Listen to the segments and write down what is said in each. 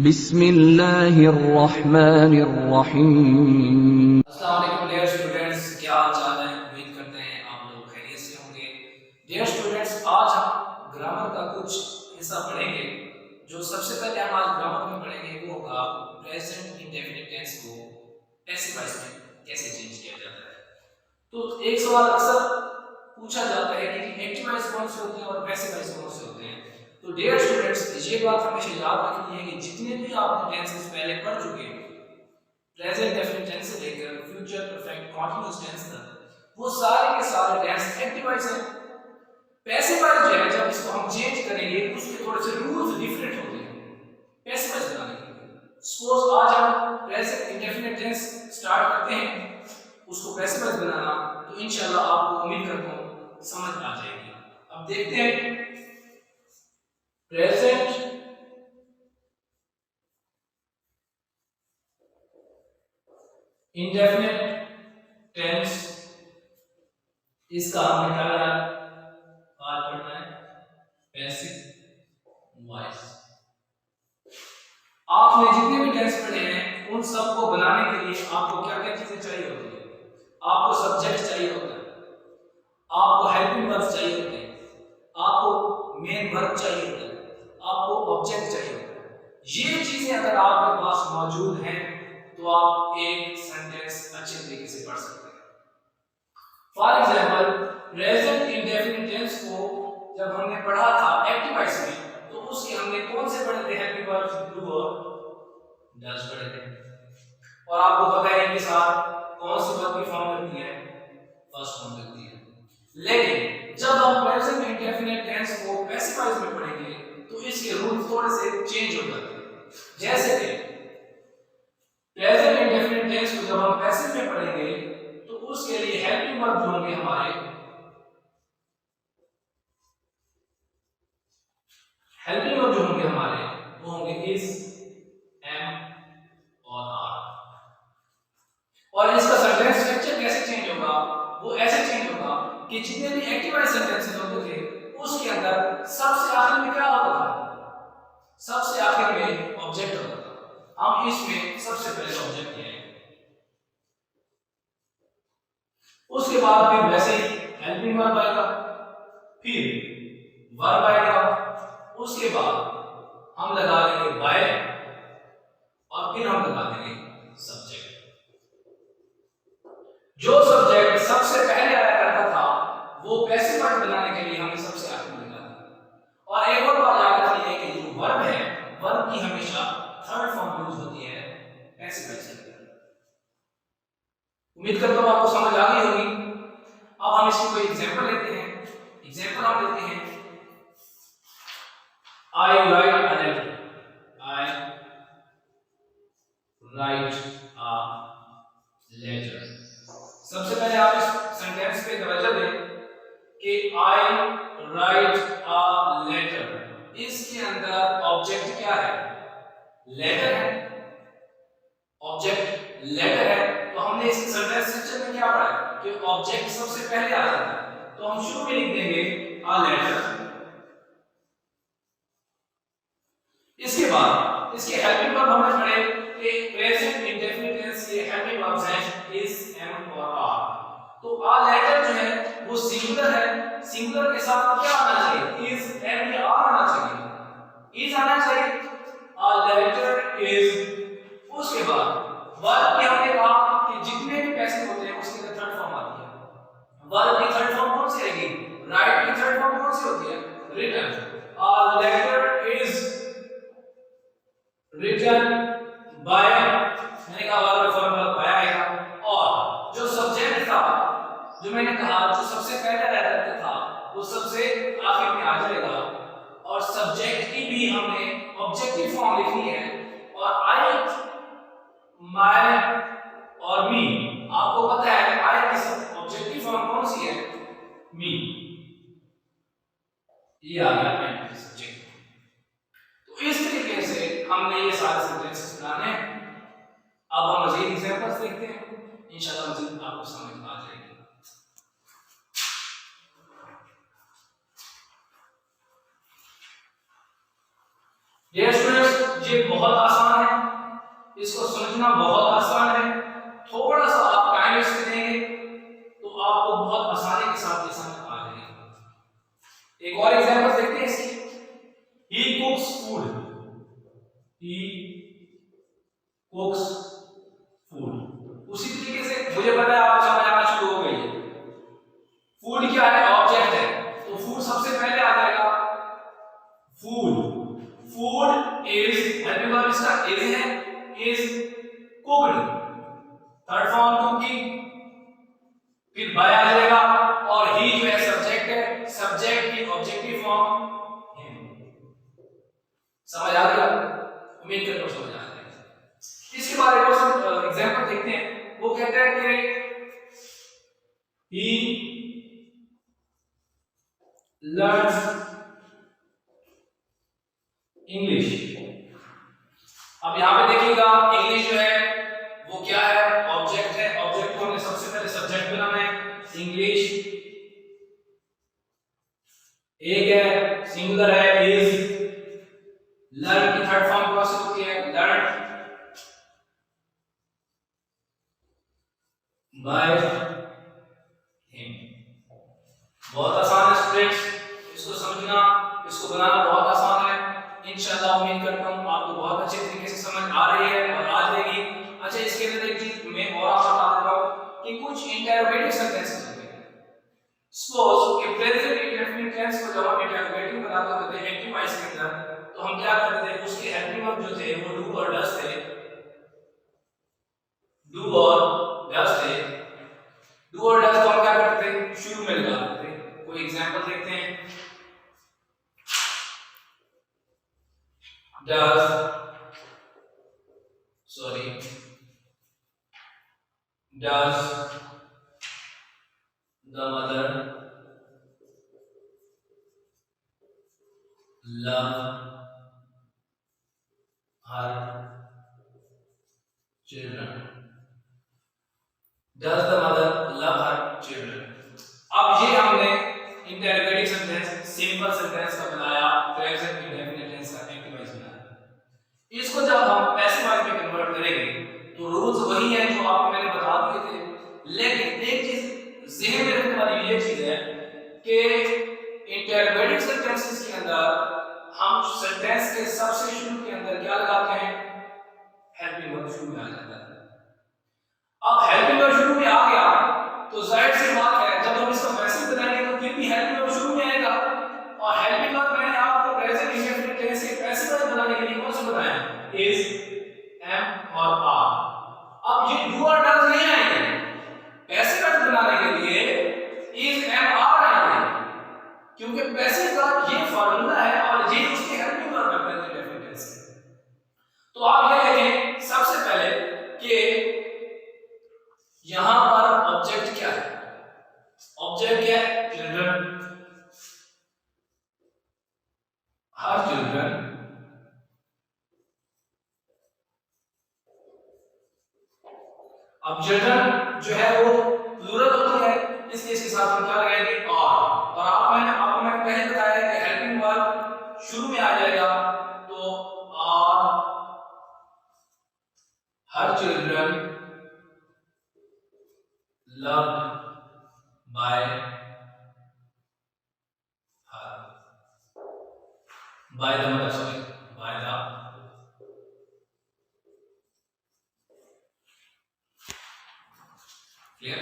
बिस्मिल्लाहिर्रहमानिर्रहीम। अस्सलाम वालेकुम डियर स्टूडेंट्स, क्या हाल चाल है। उम्मीद करते हैं आप लोग खैरियत से होंगे। डियर स्टूडेंट्स, आज हम ग्रामर का कुछ हिस्सा पढ़ेंगे। जो सबसे पहले हम आज ग्रामर में पढ़ेंगे वो होगा प्रेजेंट इंडेफिनिट टेंस को पैसिव वॉइस में कैसे चेंज किया जाता है। तो एक सवाल अक्सर पूछा जाता है कि एक्टिव वॉइस कौन से होते हैं और पैसिव वॉइस कौन से होते हैं। तो डियर स्टूडेंट्स, ये बात हमेशा याद रखनी है कि जितने भी आपने टेंसेस पहले पढ़ चुके हैं, प्रेजेंट डेफिनिट टेंस से लेकर फ्यूचर परफेक्ट कॉन्टिन्यूअस टेंस तक, वो सारे के सारे टेंस एक्टिव वॉइस हैं। पैसिव वॉइस जो है, जब इसको हम चेंज करेंगे उसके थोड़े से रूल्स डिफरेंट होते हैं पैसिव वॉइस बनाने के लिए। सपोज आज हम प्रेजेंट इंडेफिनिट टेंस स्टार्ट करते हैं उसको पैसिव वॉइस बनाना, तो इंशाल्लाह आपको उम्मीद करता हूं समझ आ जाएगी। अब देखते हैं प्रेजेंट इंडेफिनिट टेंस, इसका हमें क्या आज पढ़ना है पैसिव वॉइस। आपने जितने भी टेंस पढ़े हैं उन सबको बनाने के लिए आपको क्या क्या चीजें चाहिए होती है। आपको सब्जेक्ट चाहिए होता है, आपको हेल्पिंग वर्ब चाहिए होते हैं, आपको मेन वर्ब चाहिए होता है, आपको ऑब्जेक्ट चाहिए होता है। ये चीजें अगर आपके पास मौजूद हैं तो आप एक सेंटेंस अच्छे तरीके से पढ़ सकते हैं। For example, present indefinite tense को जब हमने पढ़ा था एक्टिव वॉइस में, तो उसके हमने कौन से पढ़े थे, हेल्पिंग वर्ब्स डू और डज पढ़े थे। और आपको पता है इनके साथ कौन सी वर्ब की फॉर्म लगती है, फर्स्ट फॉर्म लगती है। लेकिन जब हम प्रेजेंट इंडेफिनिट टेंस को पैसिव वॉइस में पढ़ेंगे तो इसके रूल्स थोड़े से चेंज हो जाते हैं। जैसे कि प्रेजेंट इंडेफिनिट टेंस को जब हम पैसिव में पढ़ेंगे तो उसके लिए हेल्पिंग वर्ब जो होंगे हमारे, हेल्पिंग वर्ब जो होंगे हमारे वो होंगे इज, एम और आर। और इसका सेंटेंस स्ट्रक्चर कैसे चेंज होगा, वो ऐसे चेंज होगा कि जितने भी एक्टिव वॉइस सेंटेंसेस होते थे उसके अंदर सबसे आखिर में क्या होता था, सबसे आखिर में ऑब्जेक्ट होता था। हम इसमें सबसे पहले ऑब्जेक्ट लिया, उसके बाद फिर वैसे ही हेल्पिंग वर्ब आएगा, फिर वर्ब आएगा, उसके बाद हम लगा देंगे बाय और फिर हम लगा देंगे सब्जेक्ट। जो सब्जेक्ट सबसे पहले आया करता था वो पैसिव वर्ब बनाने के लिए हमने सबसे आखिर में लगा दिया। और एक और बात याद रखनी है कि जो वर्ब है, वर्ब की हमेशा थर्ड फॉर्म यूज होती है पैसिव वॉइस के अंदर। उम्मीद करता हूं आपको समझ आ गई होगी। अब हम इसकी कोई एग्जांपल लेते हैं। एग्जांपल हम लेते हैं, I write a letter, I write a letter. सबसे पहले आप इस सेंटेंस पे तवज्जो दें कि आई राइट अ लेटर, इसके अंदर ऑब्जेक्ट क्या है, लेटर है। ऑब्जेक्ट लेटर है, तो हमने इस सेंटेंस स्ट्रक्चर में क्या पढ़ा है कि ऑब्जेक्ट सबसे पहले आ जाता है। तो हम शुरू में लिख देंगे अ लेटर, इसके बाद इसके हेल्पिंग वर्ब हमने पढ़े कि प्रेजेंट इंडेफिनिट टेंस के हेल्पिंग वर्ब्स हैं इज, एम और आर। तो अ लेटर जो है वो सिंगुलर है, सिंगुलर के साथ क्या आना चाहिए, इज, एम या आर आना चाहिए, इज आना चाहिए, अ लेटर इज। उसके बाद वर्ब की हमने कहा कि जितने भी पैसिव होते हैं उसके अंदर थर्ड फॉर्म आती है। वर्ब की थर्ड फॉर्म कौन सी रहेगी, राइट की थर्ड फॉर्म कौन सी होती है, written. A letter is written by, मैंने कहा वर्ब फॉर्म बाय आएगा। और जो सब्जेक्ट था, जो मैंने कहा जो सबसे पहले रहता था वो सबसे आखिर में आ जाएगा। और सब्जेक्ट की भी हमने ऑब्जेक्टिव फॉर्म लिखनी है। और आई, माय और मी, आपको पता है आई की ऑब्जेक्टिव फॉर्म कौन सी है, मी। ये आ गया आई सब्जेक्ट। तो इस तरीके से हमने ये सारे सेंटेंसेस बनाने हैं। अब हम मजीद एग्जांपल्स देखते हैं, इंशाल्लाह मजीद आपको समझ आ जाएगी। डियर स्टूडेंट्स, ये बहुत आसान है, इसको समझना बहुत आसान है। थोड़ा सा आप टाइम वेस्ट करेंगे तो आपको बहुत आसानी के साथ ये समझ आ जाएगी। एक और एग्जांपल देखते हैं इसकी। He cooks food. He cooks food. उसी तरीके से मुझे पता है आपको समझ आना शुरू हो गई है। फूड क्या है? ऑब्जेक्ट है, तो फूड सबसे पहले आ जाएगा। Food, food is helping verb इसका इज है, is cooked, third form cooking, फिर बाय आ जाएगा और ही जो है सब्जेक्ट है, सब्जेक्ट की ऑब्जेक्टिव फॉर्म हिम। समझ आ गया? उम्मीद करता हूं समझ आ गया। इसके बाद एक और एग्जांपल देखते हैं। वो कहते हैं कि he learns English। अब यहां पे देखिएगा इंग्लिश जो है वो क्या है? ऑब्जेक्ट है। ऑब्जेक्ट को हमने सबसे पहले सब्जेक्ट बनाना है। इंग्लिश एक है, सिंगुलर है, इज। लर्न की थर्ड फॉर्म कौन सी होती है? Learn by him. बहुत आसान है स्टूडेंट्स, इसको समझना, इसको बनाना बहुत आसान है। इंशाल्लाह उम्मीद करता हूं आपको बहुत अच्छे तरीके से समझ आ रही है और आ जाएगी। अच्छा, इसके अंदर एक चीज मैं और आपको बता देता हूं कि कुछ इंटरोगेटिव सेंटेंसेस होते हैं। सपोज कि प्रेजेंट इंडेफिनिट टेंस को जब हम इंटरोगेटिव बनाते होते थे एक्टिव वॉइस के अंदर, तो हम क्या करते थे? उसके हेल्पिंग वर्ब जो थे वो डू और डज थे। डू और डज थे। डू और डज को हम क्या करते थे? शुरू में लगा देते थे। कोई एग्जांपल देखते हैं। does the mother love her children? Does the mother love her children? अब ये हमने इंटरोगेटिव सेंटेंस सिंपल सेंटेंस का बनाया, प्रेजेंट इंडेफिनिट टेंस का एक्टिव वॉइस बनाया। इसको जब हम पैसिव वॉइस में कन्वर्ट करेंगे तो रूल्स वही है जो आपको मैंने बता दिए थे, लेकिन एक चीज ज़हन में रखने वाली ये चीज है कि इंटरोगेटिव सेंटेंसेस के अंदर हम सेंटेंस के सबसे शुरू के अंदर क्या लगाते हैं? हेल्पिंग वर्ब शुरू में आ जाता है। अब हेल्पिंग वर्ब शुरू में आ गया तो जाहिर सी बात है जब हम इसको पैसिव बनाएंगे तो फिर भी हेल्पिंग वर्ब शुरू में आएगा। और हेल्पिंग वर्ब मैंने आपको प्रेजेंट इंडेफिनिट टेंस के पैसिव वर्ब बनाने के लिए कौन सा बनाया? इज, एम और आर। अब ये डू और डज नहीं आएंगे। पैसिव वर्ब बनाने के लिए इज, एम, आर आएंगे, क्योंकि पैसिव वर्ब ये फार्मूला है और ये उसके हेल्पिंग वर्ब है प्रेजेंट इंडेफिनिट टेंस के। तो आप ये देखें सबसे पहले कि यहां पर ऑब्जेक्ट क्या है? ऑब्जेक्ट क्या है? चिल्ड्रन। हर चिल्ड्रन अब चिल्ड्रन जो है वो प्लूरल होती है, इसलिए इसके साथ हम क्या लगाएंगे? आर। और आपको मैंने पहले बताया कि हेल्पिंग वर्ब शुरू में आ जाएगा तो are her children loved by her, by the mother, sorry, by the clear?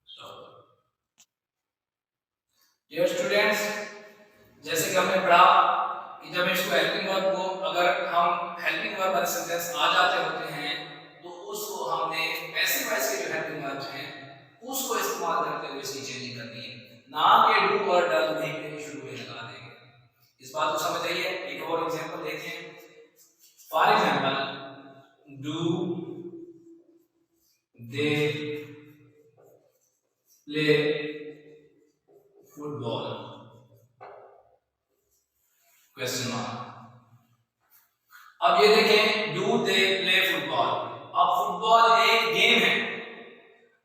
So dear students, जैसे कि हमने पढ़ा कि जब इसको हेल्पिंग वर्ब को अगर हम हेल्पिंग वर्ब वाले सेंटेंस आ जाते होते हैं तो उसको हमने पैसिव वॉइस के जो हेल्पिंग वर्ब्स हैं उसको इस्तेमाल करते हुए इसकी चेंजिंग करनी है, ना कि डू और डज नहीं के शुरू में लगा देंगे। इस बात को समझ आइए। एक और एग्जांपल देखते हैं। For example, do they play football? Question mark. अब ये देखें, डू दे प्ले फुटबॉल। अब फुटबॉल एक गेम है।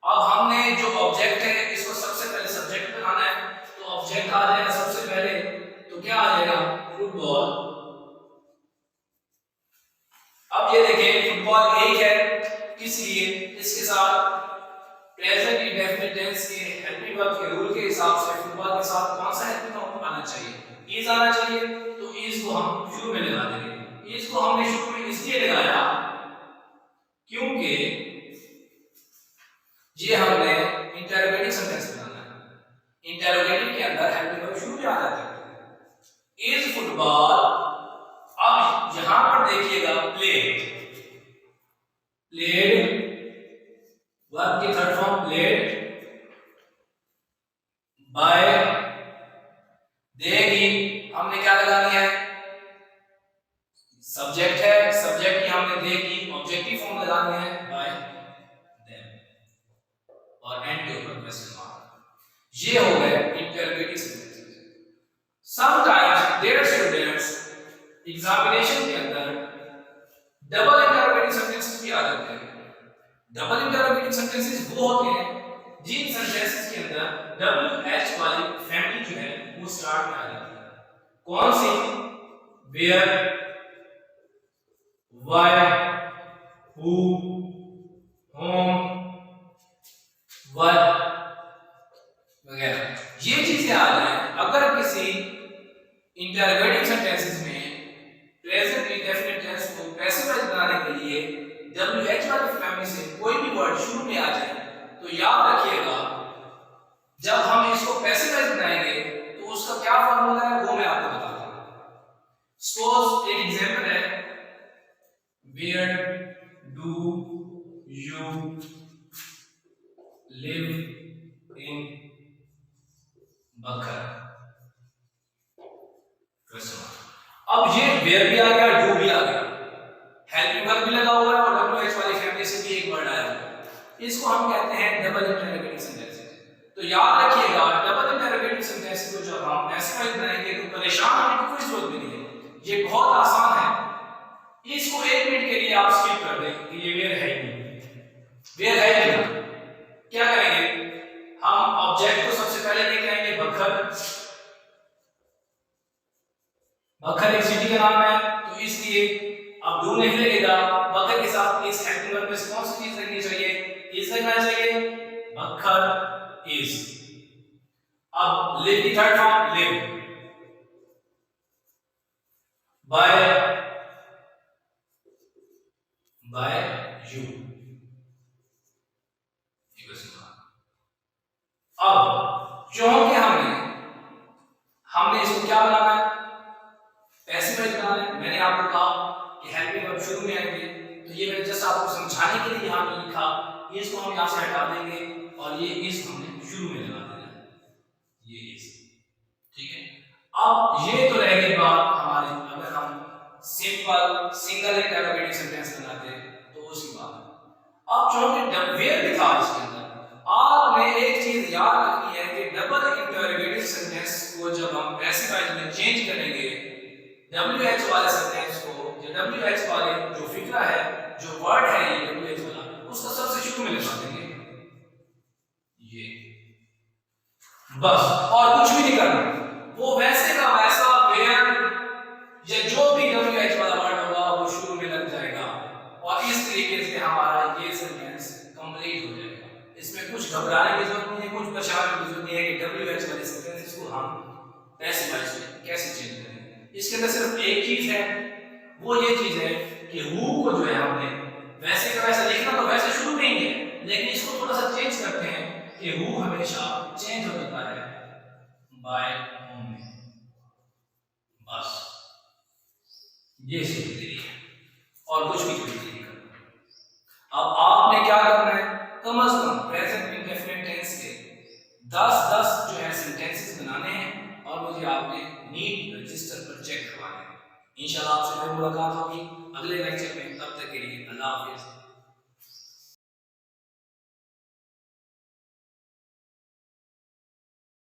अब हमने जो ऑब्जेक्ट है इसको सबसे पहले सब्जेक्ट बनाना है, तो ऑब्जेक्ट आ जाएगा सबसे पहले, तो क्या आ जाएगा? फुटबॉल। अब ये देखें फुटबॉल एक है, किस लिए? इसके साथ प्रेजेंट इंडेफिनिट टेंस के हेल्पिंग वर्ब के रूल के हिसाब से फुटबॉल के साथ कौन सा हेल्पिंग वर्ब आना चाहिए? इज आना चाहिए, तो इज को हम शुरू में लगा देंगे। इज को हमने शुरू में इसलिए लगाया क्योंकि ये हमने इंटरोगेटिव सेंटेंस बनाना है। इंटरोगेटिव के अंदर हेल्पिंग वर्ब शुरू में आ जाता है। इज फुटबॉल, अब यहां पर देखिएगा प्लेड, प्लेड वर्ब की थर्ड फॉर्म प्लेड बाय, देगी हमने क्या लगानी है? सब्जेक्ट है, सब्जेक्ट की हमने देगी ऑब्जेक्टिव फॉर्म लगानी है बाय देम, और एंड के ऊपर क्वेश्चन मार्क। ये हो गए interrogative sentences. Sometimes there students examination के अंदर डबल इंटरोगेटिव सेंटेंसेस भी आ जाते हैं। डबल इंटरोगेटिव सेंटेंसेस वो होते हैं जिन सेंटेंसेस के अंदर WH वाली फैमिली जो है वो स्टार्ट में आ जाती है। कौन सी? Where, why, who, whom, what वगैरह, ये चीजें आ जाए। अगर किसी इंटरोगेटिव सेंटेंसेस में प्रेजेंट इंडेफिनिट टेंस को पैसिव वॉइस बनाने के लिए WH वाली फैमिली से कोई भी वर्ड शुरू में आ जाए, तो याद रखिएगा जब हम इसको पैसिव वॉइस बनाएंगे तो उसका क्या फॉर्मूला है वो मैं आपको बताता हूं। सपोज एक एग्जांपल है, where do you live in बकर, अब ये वेयर भी आ गया, डू भी आ गया, हेल्पिंग वर्ब भी लगा हुआ है और WH वाली फैमिली से भी एक वर्ड आया हुआ है। इसको हम कहते हैं डबल इंटरोगेटिव सेंटेंसेस। तो याद रखिएगा डबल इंटरोगेटिव सेंटेंस को जब हम पैसिव वॉइस बनाएंगे तो परेशान होने की कोई जरूरत नहीं है, ये बहुत आसान है। इसको 1 मिनट के लिए आप स्किप कर दें कि ये वेयर है नहीं, वेयर है नहीं। क्या करेंगे? हम ऑब्जेक्ट को सबसे पहले लेके आएंगे बखर, बखर एक सिटी का नाम है, तो इसलिए अब डू नहीं लगेगा, बखर के साथ इस हेल्पिंग वर्ब में कौन सी चीज लगनी चाहिए? इज लगना चाहिए, बखर इज। अब लिव की third form live, by you. अब क्योंकि हमने इसको क्या बनाना है? पैसिव वॉइस बनाना है। मैंने आपको कहा कि हेल्पिंग वर्ब शुरू में आएंगे, तो ये मैंने जस्ट आपको समझाने के लिए यहां पे लिखा, इसको हम यहां से हटा देंगे और ये इस हमने शुरू में लगा देना है, ये इस, ठीक है। अब ये तो रह गई बात हमारी, अगर हम सिंपल सिंगल इंटरोगेटिव सेंटेंस बनाते तो उसकी बात। अब चूंकि वेयर भी था इसके अंदर, आपने एक चीज याद रखनी है कि डबल इंटरोगेटिव सेंटेंस को जब हम पैसिव वॉइस में चेंज करेंगे, WH वाले सेंटेंस को, जो WH वाले जो फिक्रा है, जो वर्ड है ये WH वाला, उसको सबसे शुरू में लगा देंगे, ये बस, और कुछ भी नहीं करना। वो वैसे का वैसा वेयर या जो भी WH वाला वर्ड होगा वो शुरू में लग जाएगा, और इस तरीके से हमारा ये सेंटेंस कंप्लीट हो जाएगा। इसमें कुछ घबराने की जरूरत नहीं है, कुछ परेशानी की जरूरत नहीं है कि WH वाले सेंटेंस को हम पैसिव वॉइस में कैसे चेंज करें। इसके अंदर सिर्फ एक चीज है, वो ये चीज है कि हु को जो है हमने वैसे का वैसा लिखना तो वैसे शुरू में ही है, लेकिन इसको थोड़ा सा चेंज करते हैं कि हु हमेशा चेंज हो जाता है बाय होम में, बस ये सीधी तरीके है और कुछ भी नहीं करना। अब आपने क्या करना है, कम से कम प्रेजेंट इंडेफिनिट टेंस के 10 जो है सेंटेंसेस बनाने हैं और मुझे आपने नीट रजिस्टर पर चेक करवाना है। इंशाल्लाह आपसे फिर मुलाकात होगी अगले लेक्चर में, तब तक के लिए अल्लाह हाफिज़।